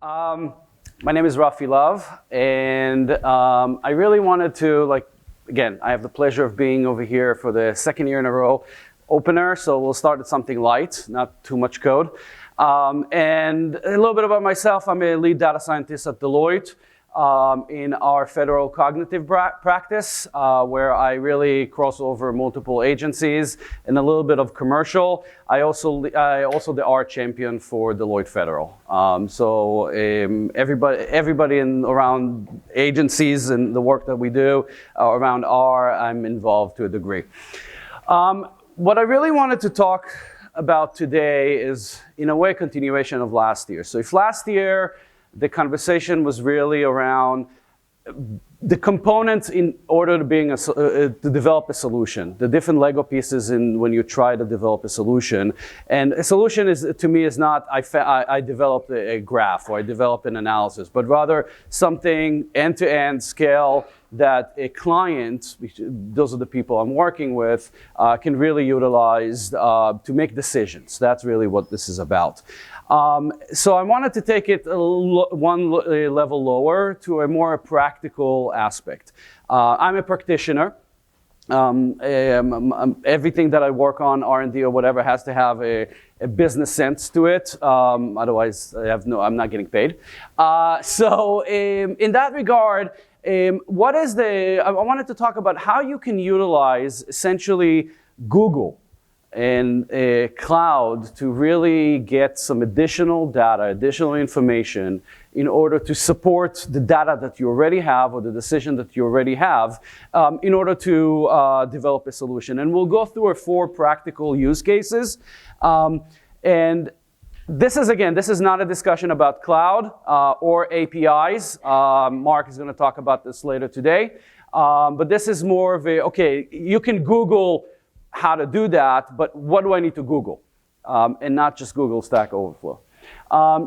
Um, my name is Refael, and I really wanted to, again, I have the pleasure of being over here for the second year in a row opener, so we'll start with something light, not too much code. And a little bit about myself. I'm a lead data scientist at Deloitte in our federal cognitive practice, where I really cross over multiple agencies and a little bit of commercial. I also the R champion for Deloitte Federal. Everybody around agencies and the work that we do around R, I'm involved to a degree. What I really wanted to talk about today is, in a way, a continuation of last year. So if last year the conversation was really around the components in order to develop a solution, the different Lego pieces when you try to develop a solution. And a solution to me is not I developed a graph or I developed an analysis, but rather something end-to-end scale that a client, those are the people I'm working with, can really utilize to make decisions. That's really what this is about. So I wanted to take it one level lower to a more practical aspect. I'm a practitioner. Everything that I work on, R&D or whatever, has to have a business sense to it. Otherwise, I'm not getting paid. So in that regard, I wanted to talk about how you can utilize essentially Google and cloud to really get some additional data, additional information in order to support the data that you already have or the decision that you already have in order to develop a solution. And we'll go through 4 practical use cases. And this is not a discussion about cloud or APIs. Mark is going to talk about this later today. But this is more of okay, you can Google how to do that, but what do I need to Google? And not just Google Stack Overflow.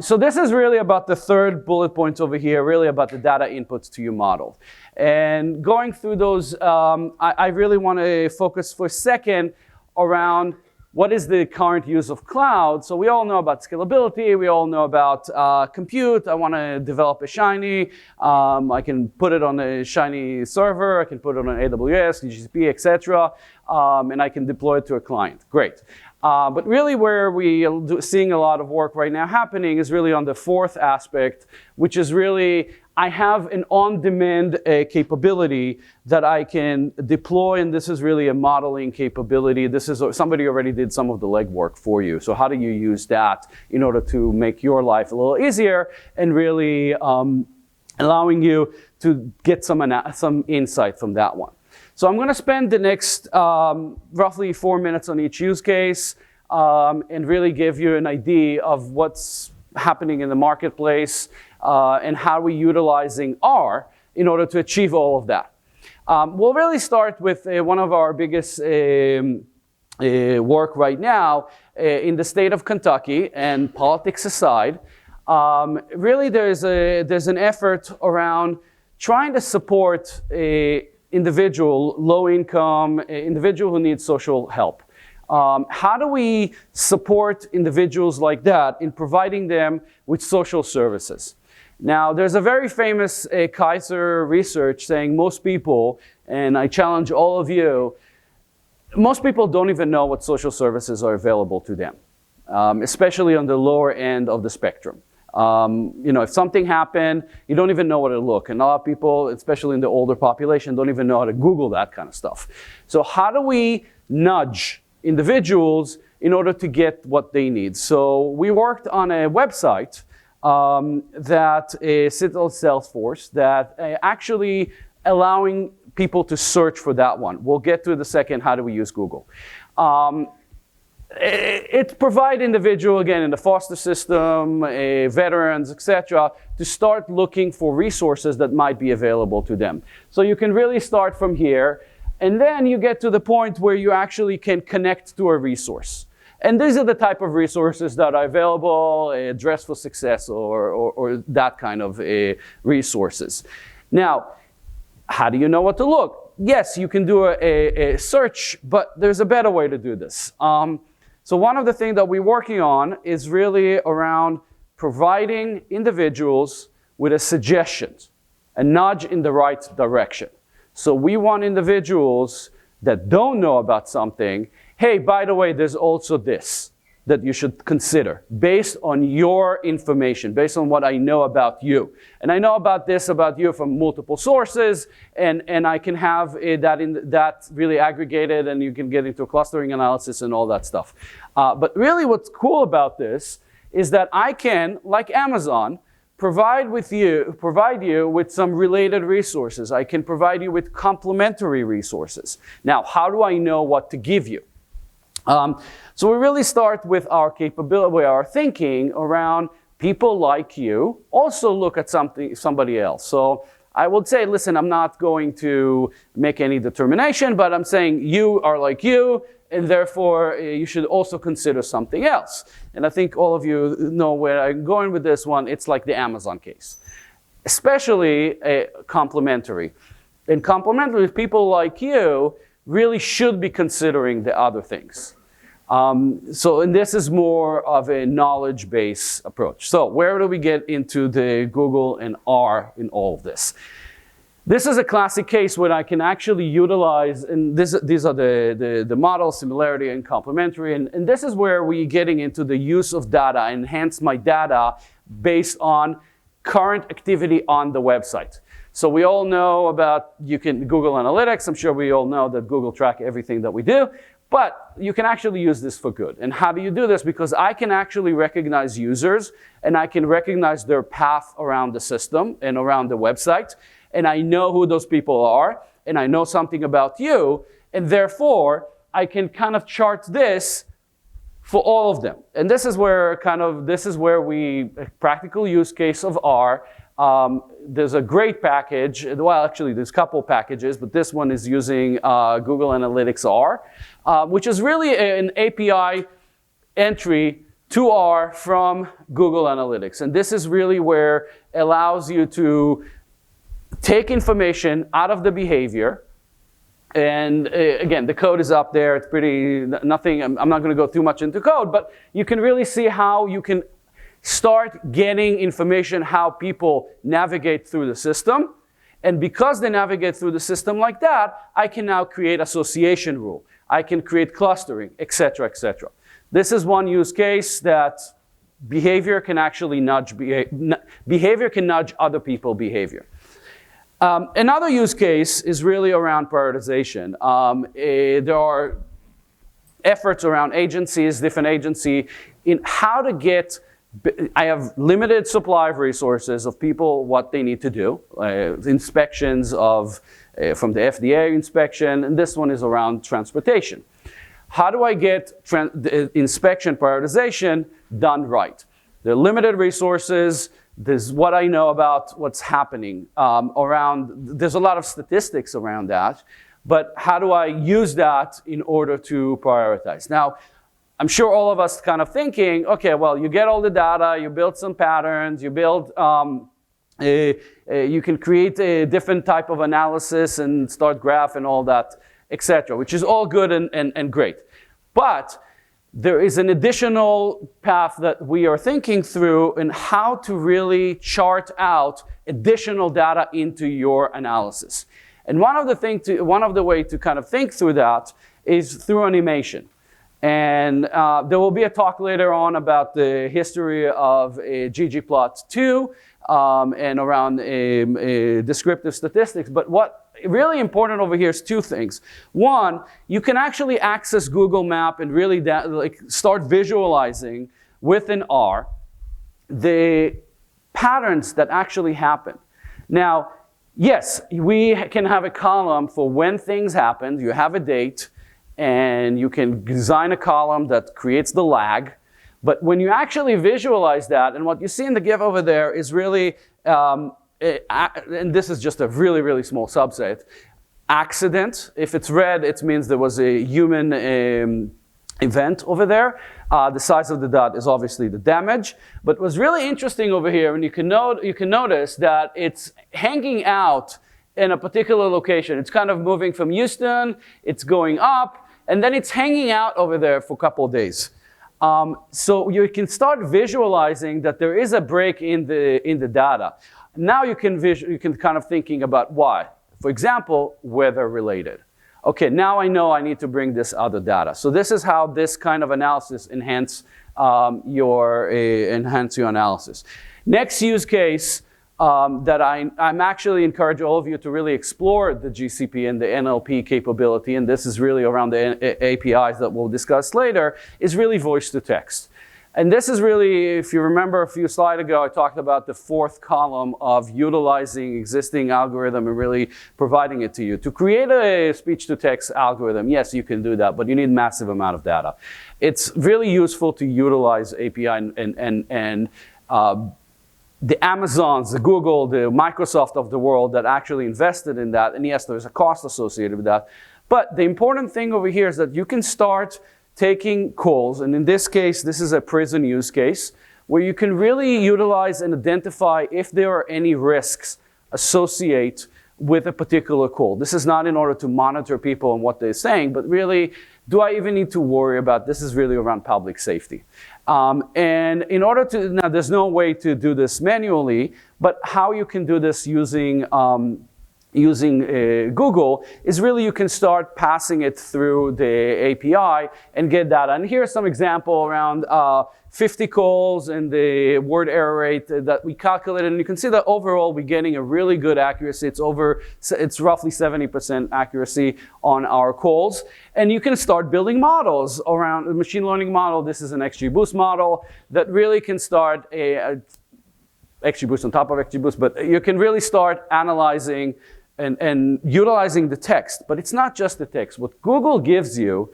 So this is really about the third bullet point over here, really about the data inputs to your model. And going through those, I really want to focus for a second around what is the current use of cloud. So we all know about scalability. We all know about compute. I want to develop a Shiny. I can put it on a Shiny server. I can put it on AWS, GCP, etc. And I can deploy it to a client. Great. But really where we are seeing a lot of work right now happening is really on the fourth aspect, which is really I have an on-demand capability that I can deploy, and this is really a modeling capability. This is somebody already did some of the legwork for you. So how do you use that in order to make your life a little easier and really allowing you to get some insight from that one? So I'm going to spend the next roughly 4 minutes on each use case and really give you an idea of what's happening in the marketplace and how we're utilizing R in order to achieve all of that. We'll really start with one of our biggest work right now in the state of Kentucky, and politics aside. Really there's an effort around trying to support a individual, low income, individual who needs social help. How do we support individuals like that in providing them with social services? Now, there's a very famous Kaiser research saying most people, and I challenge all of you, most people don't even know what social services are available to them, especially on the lower end of the spectrum. If something happened, you don't even know what it'll look. And a lot of people, especially in the older population, don't even know how to Google that kind of stuff. So how do we nudge individuals in order to get what they need? So we worked on a website that sits on Salesforce that actually allowing people to search for that one. We'll get to the second, how do we use Google? It provides individual, again, in the foster system, veterans, etc., to start looking for resources that might be available to them. So you can really start from here, and then you get to the point where you actually can connect to a resource. And these are the type of resources that are available, Dress for Success or that kind of resources. Now, how do you know what to look? Yes, you can do a search, but there's a better way to do this. So one of the things that we're working on is really around providing individuals with a suggestion, a nudge in the right direction. So we want individuals that don't know about something, hey, by the way, there's also this that you should consider based on your information, based on what I know about you. And I know about this about you from multiple sources, and I can have that really aggregated, and you can get into clustering analysis and all that stuff. But really what's cool about this is that I can, like Amazon, provide you with some related resources. I can provide you with complementary resources. Now, how do I know what to give you? So we really start with our capability, with our thinking around people like you also look at somebody else. So I would say, listen, I'm not going to make any determination, but I'm saying you are like you, and therefore you should also consider something else. And I think all of you know where I'm going with this one. It's like the Amazon case, especially complementary. And complementary, people like you really should be considering the other things. And this is more of a knowledge-based approach. So where do we get into the Google and R in all of this? This is a classic case where I can actually utilize, and these are the models, similarity and complementary, and this is where we're getting into the use of data, enhance my data based on current activity on the website. So we all know about Google Analytics. I'm sure we all know that Google tracks everything that we do, but you can actually use this for good. And how do you do this? Because I can actually recognize users, and I can recognize their path around the system and around the website, and I know who those people are, and I know something about you, and therefore I can kind of chart this for all of them. And this is where a practical use case of R. There's a great package. Well, actually, there's a couple packages, but this one is using Google Analytics R, which is really an API entry to R from Google Analytics. And this is really where it allows you to take information out of the behavior. And again, the code is up there. It's nothing. I'm not going to go too much into code, but you can really see how you can start getting information how people navigate through the system. And because they navigate through the system like that, I can now create association rule. I can create clustering, et cetera, et cetera. This is one use case that behavior can actually behavior can nudge other people's behavior. Another use case is really around prioritization. There are efforts around agencies, different agencies, in how to get. I have limited supply of resources of people, what they need to do, inspections from the FDA inspection, and this one is around transportation. How do I get the inspection prioritization done right? There are limited resources. There's what I know about what's happening around. There's a lot of statistics around that, but how do I use that in order to prioritize? Now, I'm sure all of us kind of thinking, okay, well, you get all the data, you build some patterns, you build, you can create a different type of analysis and start graph and all that, etc., which is all good and great. But there is an additional path that we are thinking through in how to really chart out additional data into your analysis. And one of the way to kind of think through that is through animation. And there will be a talk later on about the history of ggplot2 and around descriptive statistics. But what really important over here is two things. One, you can actually access Google Map and really start visualizing within R the patterns that actually happen. Now, yes, we can have a column for when things happen. You have a date. And you can design a column that creates the lag. But when you actually visualize that, and what you see in the GIF over there is really, and this is just a really, really small subset, accident. If it's red, it means there was a human event over there. The size of the dot is obviously the damage. But what's really interesting over here, and you can notice that it's hanging out in a particular location. It's kind of moving from Houston, it's going up, and then it's hanging out over there for a couple of days. So you can start visualizing that there is a break in the data. Now you can kind of thinking about why. For example, weather related. Okay, now I know I need to bring this other data. So this is how this kind of analysis enhance your analysis. Next use case that I'm actually encourage all of you to really explore the GCP and the NLP capability, and this is really around the APIs that we'll discuss later, is really voice to text. And this is really, if you remember a few slides ago, I talked about the fourth column of utilizing existing algorithm and really providing it to you. To create a speech-to-text algorithm, yes, you can do that, but you need massive amount of data. It's really useful to utilize API and the Amazons, the Google, the Microsoft of the world that actually invested in that. And yes, there's a cost associated with that. But the important thing over here is that you can start taking calls, and in this case, this is a prison use case, where you can really utilize and identify if there are any risks associated with a particular call. This is not in order to monitor people and what they're saying, but really, do I even need to worry about this? Is really around public safety. And in order to, now there's no way to do this manually, but how you can do this using Google is really you can start passing it through the API and get data. And here's some example around 50 calls and the word error rate that we calculated. And you can see that overall we're getting a really good accuracy. It's roughly 70% accuracy on our calls. And you can start building models around a machine learning model. This is an XGBoost model that really can start XGBoost on top of XGBoost, but you can really start analyzing and utilizing the text. But it's not just the text. What Google gives you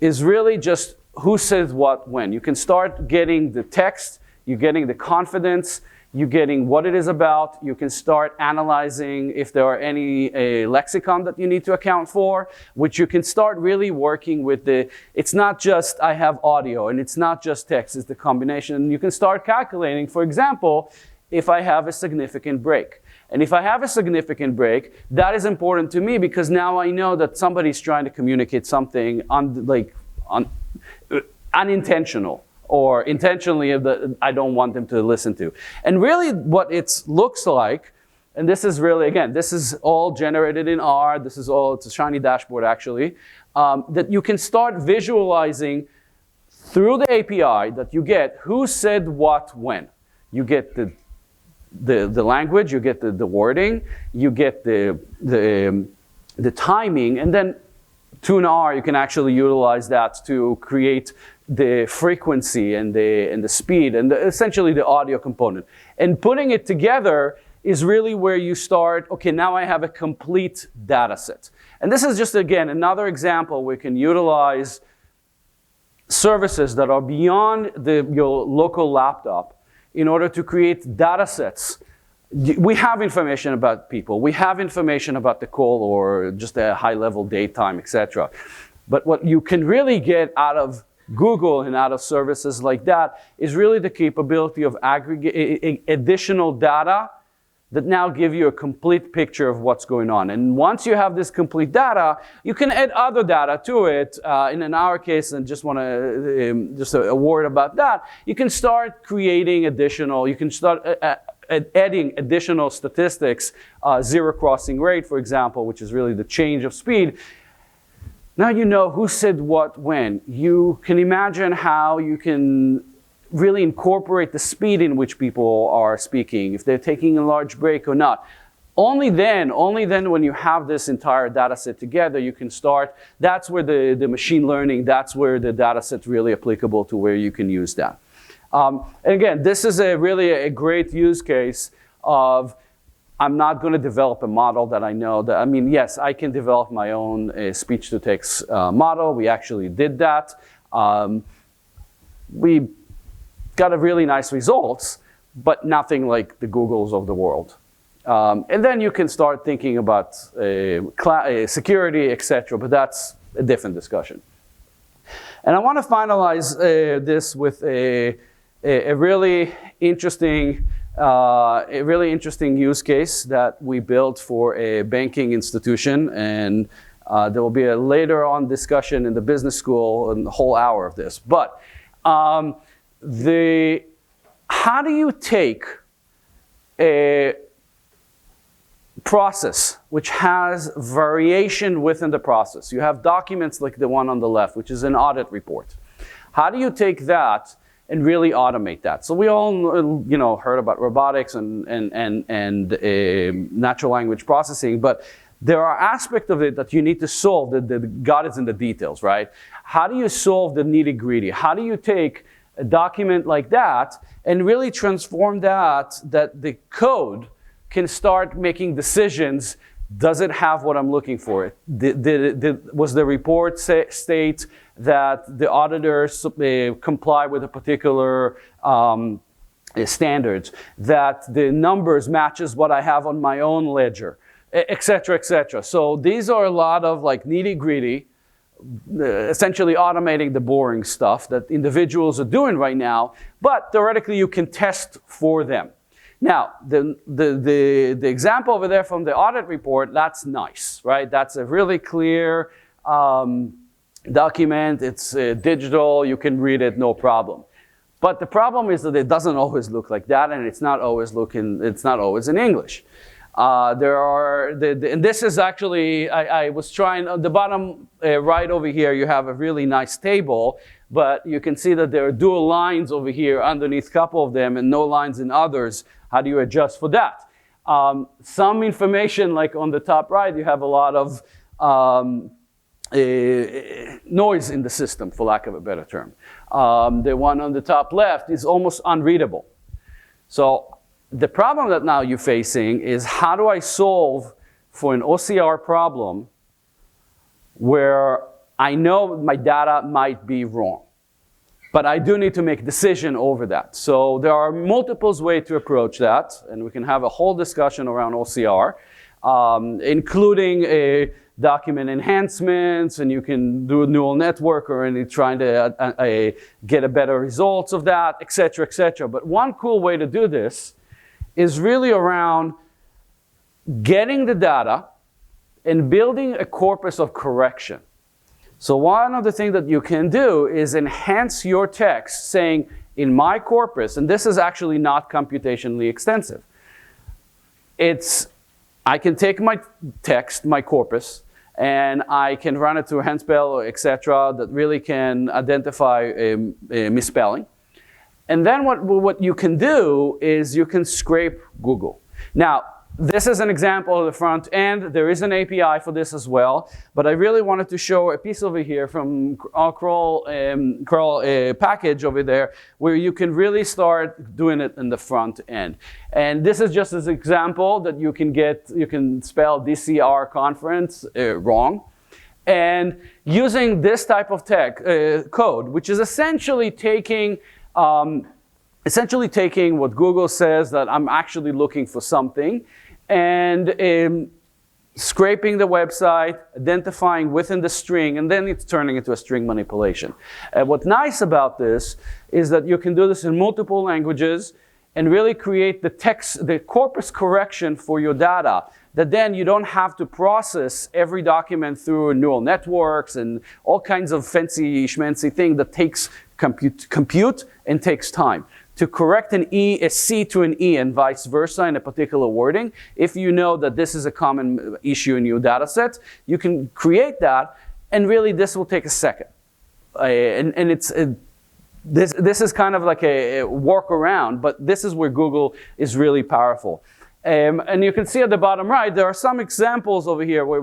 is really just who says what when. You can start getting the text, you're getting the confidence, you're getting what it is about. You can start analyzing if there are any lexicon that you need to account for, which you can start really working with it's not just I have audio and it's not just text, it's the combination. And you can start calculating, for example, if I have a significant break. And if I have a significant break, that is important to me because now I know that somebody's trying to communicate something unintentional or intentionally that I don't want them to listen to. And really what it looks like, and this is really, again, this is all generated in R, it's a shiny dashboard actually, that you can start visualizing through the API that you get who said what when. You get the language, you get the wording, you get the timing, and then to an R, you can actually utilize that to create the frequency and the speed and essentially the audio component. And putting it together is really where you start, okay, now I have a complete data set. And this is just, again, another example where we can utilize services that are beyond your local laptop in order to create data sets. We have information about people. We have information about the call or just a high-level date time, etc. But what you can really get out of Google and out of services like that is really the capability of aggregate additional data that now give you a complete picture of what's going on. And once you have this complete data, you can add other data to it. In our case, and just want to just a word about that, you can start creating additional. You can start adding additional statistics, zero crossing rate, for example, which is really the change of speed. Now you know who said what when. You can imagine how you can really incorporate the speed in which people are speaking, if they're taking a large break or not. Only then when you have this entire data set together, you can start, that's where the machine learning, that's where the data set's really applicable to where you can use that. And again, this is really a great use case of, I'm not going to develop a model that I know that, I mean, yes, I can develop my own speech-to-text model. We actually did that. We got a really nice results, but nothing like the Googles of the world. And then you can start thinking about security, etc., but that's a different discussion. And I want to finalize this with a really interesting use case that we built for a banking institution, and there will be a later on discussion in the business school and the whole hour of this. But How do you take a process which has variation within the process? You have documents like the one on the left, which is an audit report. How do you take that and really automate that? So we all, heard about robotics and natural language processing, but there are aspects of it that you need to solve that God is in the details, right? How do you solve the nitty-gritty? How do you take a document like that and really transform that the code can start making decisions? Does it have what I'm looking for? Was the report state that the auditors comply with a particular standards, that the numbers matches what I have on my own ledger, et cetera, et cetera. So these are a lot of like nitty-gritty, essentially automating the boring stuff that individuals are doing right now, but theoretically you can test for them. Now, the example over there from the audit report, that's nice, right? That's a really clear document. It's digital. You can read it, no problem. But the problem is that it doesn't always look like that, and it's not always in English. And this is actually, I was trying, on the bottom right over here, you have a really nice table, but you can see that there are dual lines over here underneath a couple of them and no lines in others. How do you adjust for that? Some information, like on the top right, you have a lot of noise in the system, for lack of a better term. The one on the top left is almost unreadable. So the problem that now you're facing is, how do I solve for an OCR problem where I know my data might be wrong, but I do need to make a decision over that? So there are multiple ways to approach that, and we can have a whole discussion around OCR, including a document enhancements, and you can do a neural network or any trying to get a better results of that, et cetera, et cetera. But one cool way to do this is really around getting the data and building a corpus of correction. So one of the things that you can do is enhance your text, saying, in my corpus, and this is actually not computationally extensive. I can take my text, my corpus, and I can run it through handspell, etc., that really can identify a misspelling. And then what you can do is you can scrape Google. Now, this is an example of the front end. There is an API for this as well, but I really wanted to show a piece over here from our crawl package over there, where you can really start doing it in the front end. And this is just as an example that you can spell DCR conference wrong. And using this type of code, which is essentially taking what Google says that I'm actually looking for something, and scraping the website, identifying within the string, and then it's turning into a string manipulation. What's nice about this is that you can do this in multiple languages and really create the corpus correction for your data, that then you don't have to process every document through neural networks and all kinds of fancy schmancy thing that takes compute and takes time. To correct a C to an E and vice versa in a particular wording, if you know that this is a common issue in your data set, you can create that, and really this will take a second. This is kind of like a workaround, but this is where Google is really powerful. And you can see at the bottom right, there are some examples over here where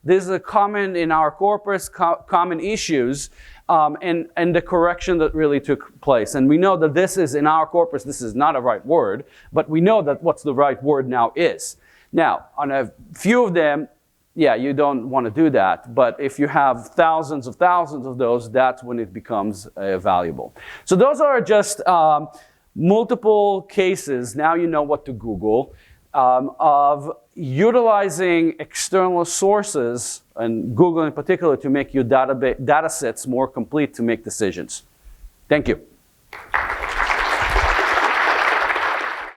this is a common in our corpus, common issues, and the correction that really took place. And we know that this is in our corpus, this is not a right word, but we know that what's the right word now is. Now, on a few of them, yeah, you don't want to do that. But if you have thousands of those, that's when it becomes valuable. So those are just multiple cases, now you know what to Google, of utilizing external sources, and Google in particular, to make your data sets more complete to make decisions. Thank you.